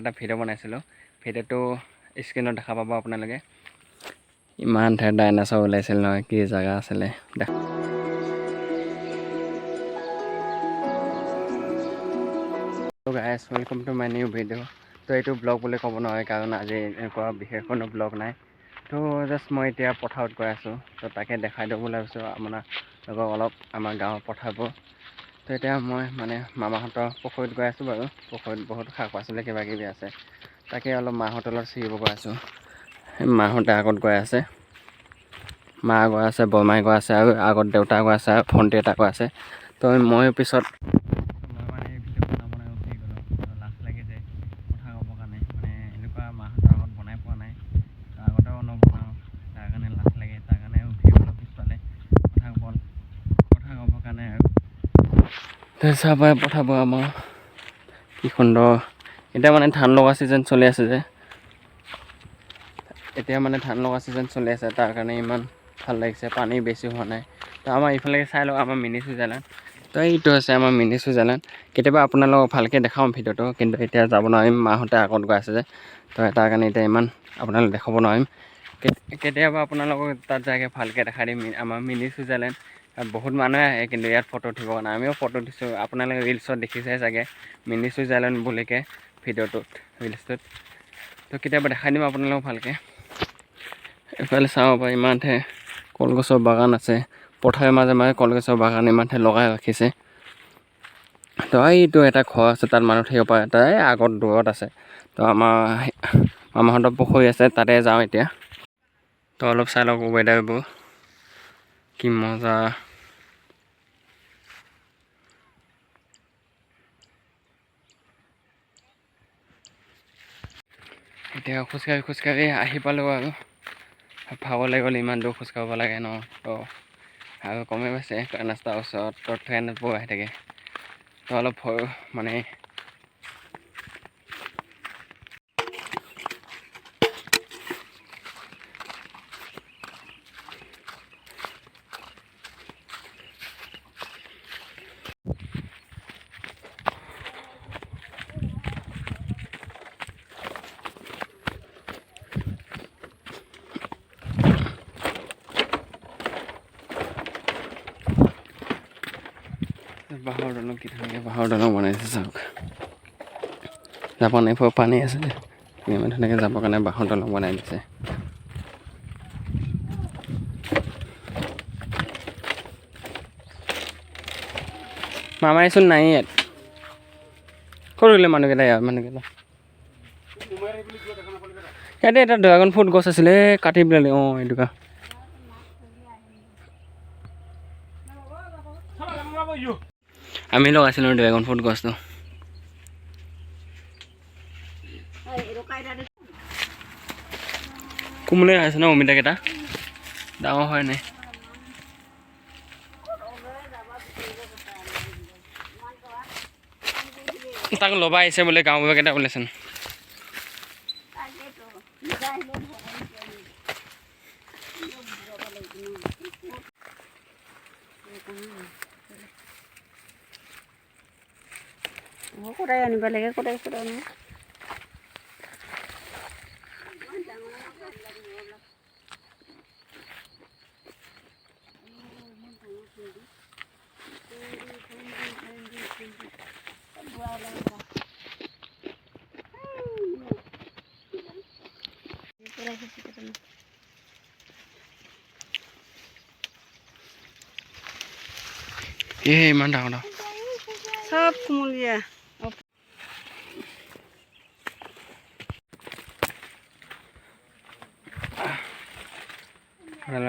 এটা ভিডিঅ' বনাইছিলোঁ। ভিডিঅ'টো স্ক্ৰীনত দেখা পাব আপোনালোকে। ইমান ঠাইত ডাইনাছৰ ওলাইছিল নহয়, কি জেগা আছিলে দেখ। Guys welcome to my new video'. তো এইটো ব্লগ বুলি ক'ব নোৱাৰে, কাৰণ আজি এনেকুৱা বিশেষ কোনো ব্লগ নাই। তো জাষ্ট মই এতিয়া পথাৰত গৈ আছোঁ, তো তাকে দেখাই দিওঁ বুলি ভাবিছোঁ আপোনালোকক অলপ আমাৰ গাঁৱৰ পথাৰবোৰ। তো এতিয়া মই মামাহঁতৰ পুখুৰীত গৈ আছোঁ বাৰু। পুখুৰীত বহুত শাক পাচলি কিবা কিবি আছে, তাকে অলপ মাহঁতৰ লগত ছিঙিব গৈ আছোঁ। মাহঁতে আগত গৈ আছে, মা গৈ আছে, বৰমাই গৈ আছে, আৰু আগত দেউতা গৈ আছে, আৰু ভণ্টি এটা গৈ আছে। তো মই পিছত মাহঁতৰ আগত বনাই পোৱা নাই, আগতেও নবনাওঁ, তাৰ কাৰণে লাজ লাগে, তাৰ কাৰণে উঠি গ'লোঁ পিছফালে কথা ক'বৰ কাৰণে। আৰু চাহপাই পঠাব আমাৰ কি সুন্দৰ। এতিয়া ধান লগা ছিজন চলি আছে যে, ধান লগা ছিজন চলি আছে, তাৰ কাৰণে ইমান ভাল লাগিছে। পানী বেছি হোৱা নাই। তো আমাৰ ইফালে চাই লওক, আমাৰ মিনি চুইজাৰলেণ্ড। তো এইটো আছে আমাৰ মিনি চুইজাৰলেণ্ড। কেতিয়াবা আপোনালোকক ভালকৈ দেখাওঁ ভিডিঅ'টো, কিন্তু এতিয়া যাব নোৱাৰিম, মাহঁতে আগত গৈ আছে যে। তো তাৰ কাৰণে এতিয়া ইমান আপোনালোক দেখাব নোৱাৰিম। কেতিয়াবা আপোনালোকক তাত যায়গৈ ভালকৈ দেখাই দিম আমাৰ মিনি চুইজাৰলেণ্ড। বহুত মানুহে আহে, কিন্তু ইয়াত ফটো উঠিবৰ কাৰণে। আমিও ফটো উঠিছোঁ, আপোনালোকে ৰিলচত দেখিছে চাগে মিনি চুইজাৰলেণ্ড বুলিকৈ ভিডিঅ'টোত, ৰিলচটোত। তো কেতিয়াবা দেখাই দিম আপোনালোকক ভালকৈ। এইফালে চাব পাৰি, ইমান ঠাই কলগছৰ বাগান আছে। পথাৰৰ মাজে মাজে কলগছৰ বাগান ইমান ঠাই লগাই ৰাখিছে। তো এইটো এটা ঘৰ আছে, তাত মানুহ থাকিব পাৰে, তাই আগত দূৰত আছে। তো আমাৰ মামাহঁতৰ পুখুৰী আছে, তাতে যাওঁ এতিয়া। তো অলপ চাই লওক ৱেডাৰবোৰ, কি মজা। এতিয়া খোজকাঢ়ি আহি পালোঁ আৰু ভাগৰ লাগি গ'ল, ইমান দূৰ খোজকাঢ়িব লাগে ন। তো আৰু কমেই পাইছে ৰাস্তাৰ ওচৰত, তো ট্ৰেইনবোৰ আহি থাকে। তো অলপ বাঁহৰ দলং, কি ধুনীয়া বাঁহৰ দলং বনাইছে চাওক। জাপান এইফালে পানী আছে যে, ইমান ধুনীয়াকৈ যাবৰ কাৰণে বাঁহৰ দলং বনাই দিছে। মামাইচোন নাই ইয়াত, ক'ত গ'লে মানুহকেইটা? ইয়াতে এটা ড্ৰাগন ফ্ৰুট গছ আছিলে, কাটি পেলালে। অঁ এইটো আমি লগাইছিলোঁ ড্ৰেগন ফ্ৰুট গছটো। কোমলে আছে ন অমিতাকেইটা, ডাঙৰ হয় নাই। তাক ল'বা আহিছে বোলে, গাঁও কেইটা ওলাইচোন। কোটাই আনিব লাগে, কোটাই আনিব। ইমান ডাঙৰ ডাঙৰ চব কুমলীয়া।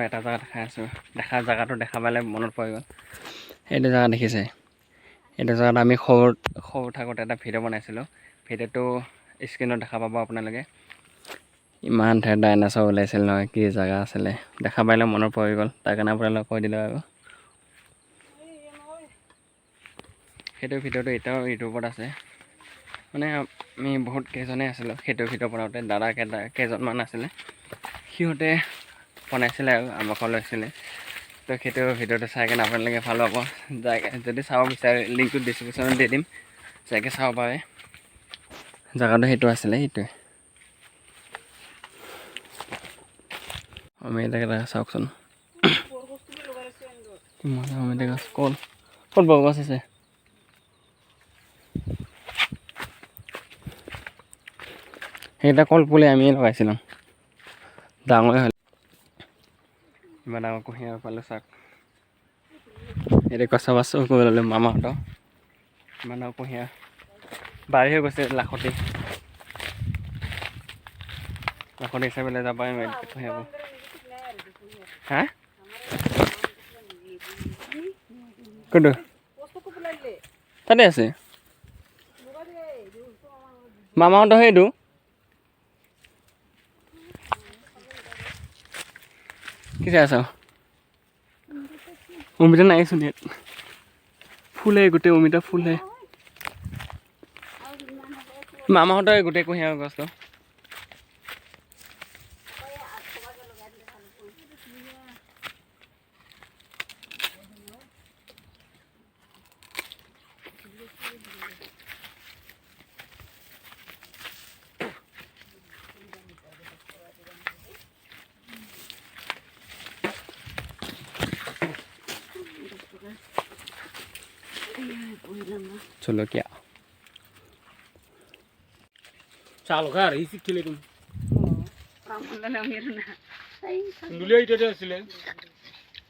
এটা জেগা দেখাই আছোঁ, জেগাটো দেখা পালে মনত পৰি গ'ল। এইটো জেগা দেখিছে, এইটো জেগাত আমি সৰু থাকোঁতে এটা ভিডিঅ' বনাইছিলোঁ। ভিডিঅ'টো স্ক্ৰীনত দেখা পাব আপোনালোকে। ইমান ঠাইত ডাইনাছৰ ওলাইছিল নহয়, কি জেগা আছিলে, দেখা পালে মনত পৰি গ'ল, তাৰ কাৰণে আপোনালোকক কৈ দিলোঁ। আৰু সেইটো ভিডিঅ'টো এতিয়াও ইউটিউবত আছে। আমি বহুত কেইজনেই আছিলোঁ সেইটো ভিডিঅ' বনাওঁতে, দাদা কেইজনমান আছিলে, সিহঁতে বনাইছিলে আৰু আমাক লৈছিলে। তো সেইটো ভিডিঅ'টো চাই কিনে আপোনালোকে ভাল পাব। যদি চাব বিচাৰে লিংকটো ডিছক্ৰিপশ্যনত দি দিম, চাই চাব পাৰে। জেগাটো সেইটো আছিলে সেইটোৱে অমিতা কেইটা চাওকচোন কি মজা অমিতা গছ ক'ত ক'ত বৰগছ আছে সেইকেইটা কল পুলি আমিয়ে লগাইছিলোঁ ডাঙৰ হ'ল ইমান ডাঙৰ কুঁহিয়াৰ পালোঁ চাওক এতিয়া কচা মাছো কৰি ল'লোঁ মামাহঁতৰ ইমান ডাঙৰ কুঁহিয়াৰ বাঢ়ি হৈ গৈছে লাখতি হিচাপে লৈ যাব পাৰিম কুঁহিয়াৰবোৰ হা কোনটো তাতে আছে মামাহঁতৰ সেইটো কি চাই আছ অমিতা নাইচোন ইয়াত ফুলে গোটেই অমিতা ফুলে মামাহঁতৰ গোটেই কুঁহিয়াৰ গছটো জলকীয়া চাল খাৰ ই শিকিলে তুমি দুলিয়া ইটাতে আছিলে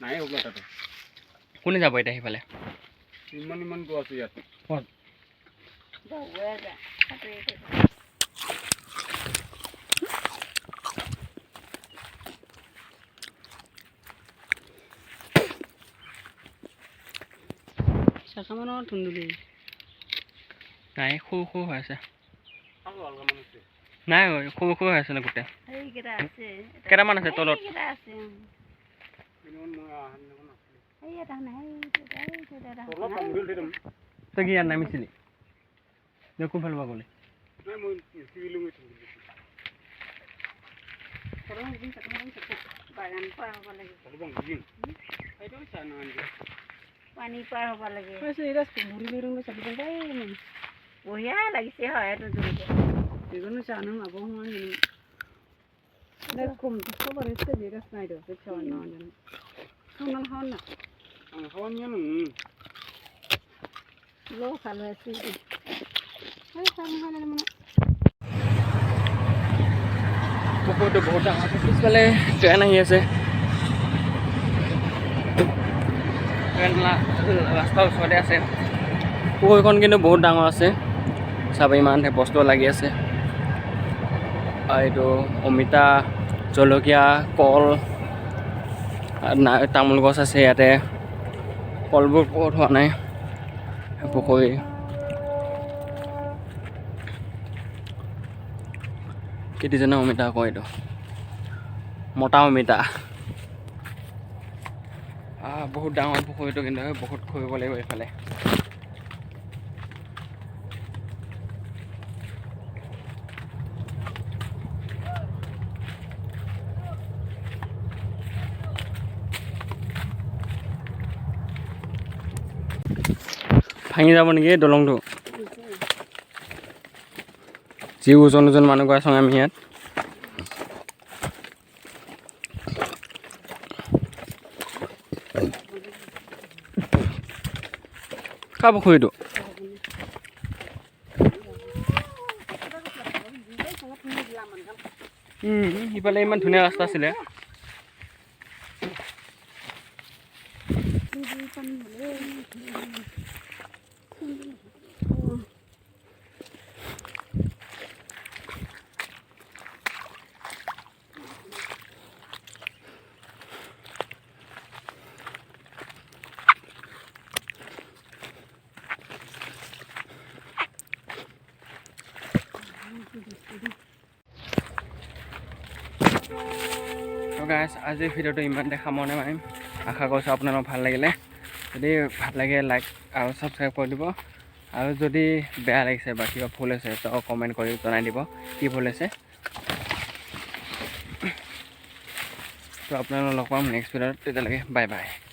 নাই হ'ব তাতে কোনে যাব এতিয়া সেইফালে ইমান দূৰ আছে ইয়াত চাকামানৰ ধুন্দুলি নাই সৰু সৰু হৈ আছে আৰু অলপমান আছে নাই সৰু সৰু হৈ আছে ন গোটেই সেইকেইটা আছে কেইটামান আছে তলত সেইকেইটা আছে ইমান মই আহান দেখোন আছে এই এটা নাই অলপ কামুৰিল থৈ দিম তই কি ইয়াত নামিছিলি কোনফালৰ পৰা গ'লি নাই মই চিভিলো গৈ থৈ বাগান পাৰ হ'ব লাগে অলপমান দিম এইটো চাই নহয় পানী পাৰ হ'ব লাগে বঢ়িয়া লাগিছে হয় এইটো জলকীয়া যিকোনো চানো আব সময় কম খবৰ হৈছে বিৰাট নাই দিয়ক খাওয়া না খাওয়া না খাওয়া নিয়ে নো লো ভালো আছে পুখুৰীটো বহুত ডাঙৰ পিছফালে ট্ৰেইন আহি আছে ট্ৰেইন ৰাস্তাৰ ওচৰতে আছে পুখুৰীখন কিন্তু বহুত ডাঙৰ আছে চাব ইমান বস্তু লাগি আছে এইটো অমিতা জলকীয়া কল তামোল গছ আছে ইয়াতে কলবোৰ বহুত হোৱা নাই পুখুৰী কেইজনে অমিতা আকৌ এইটো মতা অমিতা বহুত ডাঙৰ পুখুৰীটো কিন্তু বহুত খুৱাব লাগিব এইফালে ভাঙি যাব নেকি দলংটো যি ওজন মানুহ গৈ আছোঁ আমি ইয়াত কাৰ পুখুৰীটো সিফালে ইমান ধুনীয়া ৰাস্তা আছিলে তো গাইজ আজিৰ ভিডিঅ'টো ইমানতে সামৰণি মাৰিম আশা কৰিছোঁ আপোনালোকৰ ভাল লাগিলে যদি ভাল লাগে লাইক আৰু ছাবস্ক্ৰাইব কৰি দিব আৰু যদি বেয়া লাগিছে বা কিবা ভুল হৈছে তো কমেণ্ট কৰি জনাই দিব কি ভুল হৈছে তো আপোনালোকক লগ পাম নেক্সট ভিডিঅ'ত তেতিয়ালৈকে বাই বাই